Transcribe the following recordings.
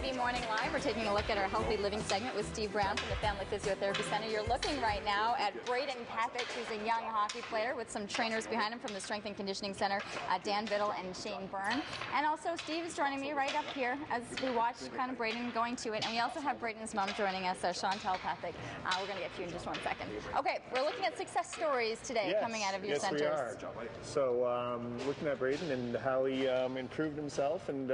CTV Morning Live. We're taking a look at our Healthy Living segment with Steve Brown from the Family Physiotherapy Centre. You're looking right now at Braden Pathak, who's a young hockey player with some trainers behind him from the Strength and Conditioning Centre, Dan Biddle and Shane Byrne. And also Steve is joining me right up here as we watch kind of Braden going to it. And we also have Braden's mom joining us, Chantal Pathak. We're going to get to you in just 1 second. Okay, we're looking at success stories today coming out of your centers. Yes, we are. So looking at Braden and how he improved himself, and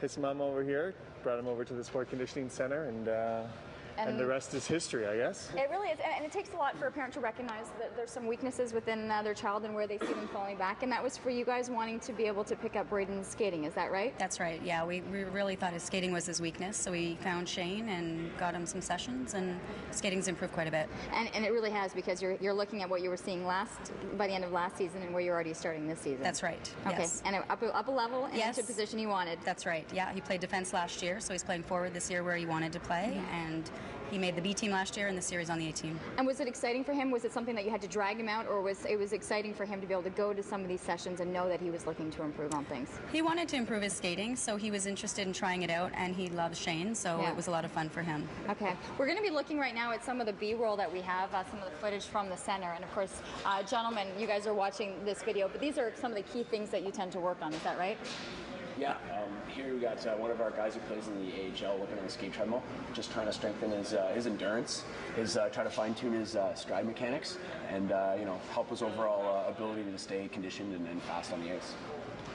his mom over here brought him over to the Sport Conditioning Center, and the rest is history, I guess. It really is, and it takes a lot for a parent to recognize that there's some weaknesses within their child and where they see them falling back, and that was for you guys wanting to be able to pick up Braden's skating, is that right? That's right, yeah. We really thought his skating was his weakness, so we found Shane and got him some sessions, and skating's improved quite a bit. And it really has, because you're looking at what you were seeing by the end of last season and where you're already starting this season. That's right, okay. Yes. And up a level and into a position you wanted. That's right, yeah. He played defense last year, so he's playing forward this year where he wanted to play, and he made the B team last year and the series on the A team. And was it exciting for him? Was it something that you had to drag him out, or was it exciting for him to be able to go to some of these sessions and know that he was looking to improve on things? He wanted to improve his skating, so he was interested in trying it out, and he loves Shane, so it was a lot of fun for him. Okay. We're going to be looking right now at some of the B-roll that we have, some of the footage from the center, and of course, gentlemen, you guys are watching this video, but these are some of the key things that you tend to work on, is that right? Yeah, here we got one of our guys who plays in the AHL working on the skate treadmill, just trying to strengthen his endurance, try to fine-tune his stride mechanics, and help his overall ability to stay conditioned and fast on the ice.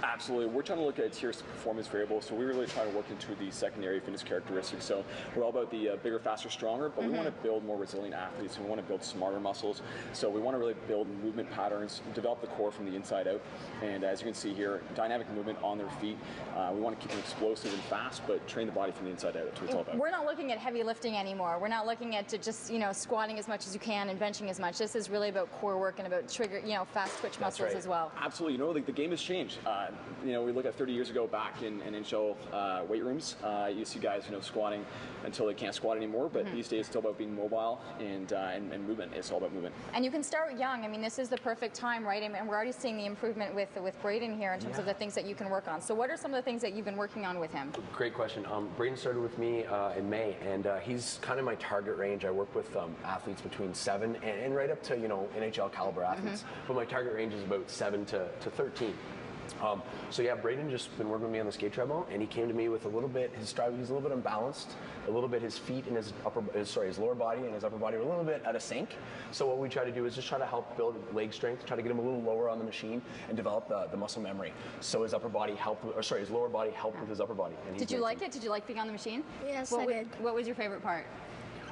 Absolutely. We're trying to look at tiered performance variables, so we really try to work into the secondary fitness characteristics. So we're all about the bigger, faster, stronger, but we want to build more resilient athletes, and we want to build smarter muscles. So we want to really build movement patterns, develop the core from the inside out, and as you can see here, dynamic movement on their feet. We want to keep them explosive and fast, but train the body from the inside out. That's what it's all about. We're not looking at heavy lifting anymore. We're not looking at just squatting as much as you can and benching as much. This is really about core work and about trigger, fast twitch muscles as well. Absolutely. The game has changed. We look at 30 years ago back in NHL weight rooms. You see guys, squatting until they can't squat anymore. But these days, it's still about being mobile and movement. It's all about movement. And you can start young. I mean, this is the perfect time, right? And we're already seeing the improvement with Braden here in terms of the things that you can work on. So, what are some of the things that you've been working on with him? Great question. Braden started with me in May, and he's kind of my target range. I work with athletes between 7 and right up to NHL caliber athletes. But my target range is about 7 to 13. So yeah, Braden just been working with me on the skate treadmill, and he came to me with a little bit, his stride, he's a little bit unbalanced, a little bit his feet and his lower body and his upper body were a little bit out of sync. So what we try to do is just try to help build leg strength, try to get him a little lower on the machine and develop the muscle memory. So his upper body helped, his lower body helped with his upper body. And did you like it? Did you like being on the machine? Yes, I did. What was your favorite part?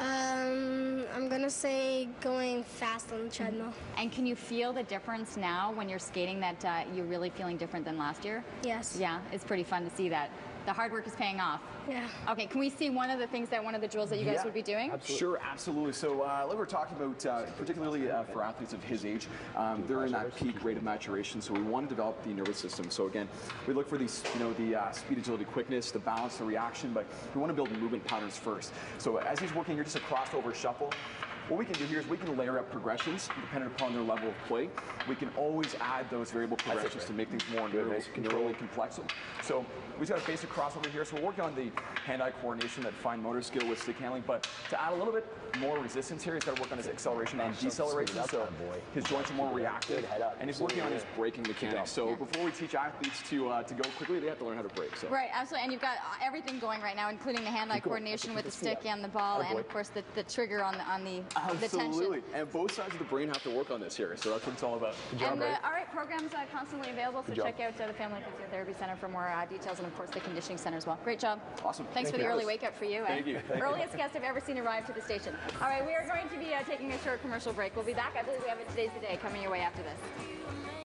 I'm gonna say going fast on the treadmill. And can you feel the difference now when you're skating that you're really feeling different than last year? Yes. Yeah, it's pretty fun to see that. The hard work is paying off. Yeah. Okay, can we see one of the drills that you guys would be doing? Absolutely. Sure, absolutely. So like we're talking about, particularly for athletes of his age, they're in that peak rate of maturation, so we want to develop the nervous system. So again, we look for these, the speed, agility, quickness, the balance, the reaction, but we want to build movement patterns first. So as he's working here, just a crossover shuffle, what we can do here is we can layer up progressions depending upon their level of play. We can always add those variable progressions to make things more neurally complex. So we've got a basic crossover here. So we're working on the hand-eye coordination, that fine motor skill with stick handling. But to add a little bit more resistance here, he's got to work on his acceleration and deceleration. So his joints are more reactive, and he's working on his braking mechanics. So before we teach athletes to go quickly, they have to learn how to brake. So. Right, absolutely. And you've got everything going right now, including the hand-eye coordination with the stick and the ball, and of course the trigger on the Absolutely. tension. And both sides of the brain have to work on this here, so that's what it's all about. Good job, and all right, programs constantly available, so check out the Family Physiotherapy Centre for more details, and of course the Conditioning Centre as well. Great job. Awesome. Thanks for the early wake up for you. Thank you. Earliest guest I've ever seen arrive to the station. All right, we are going to be taking a short commercial break. We'll be back. I believe we have a Today's the Day coming your way after this.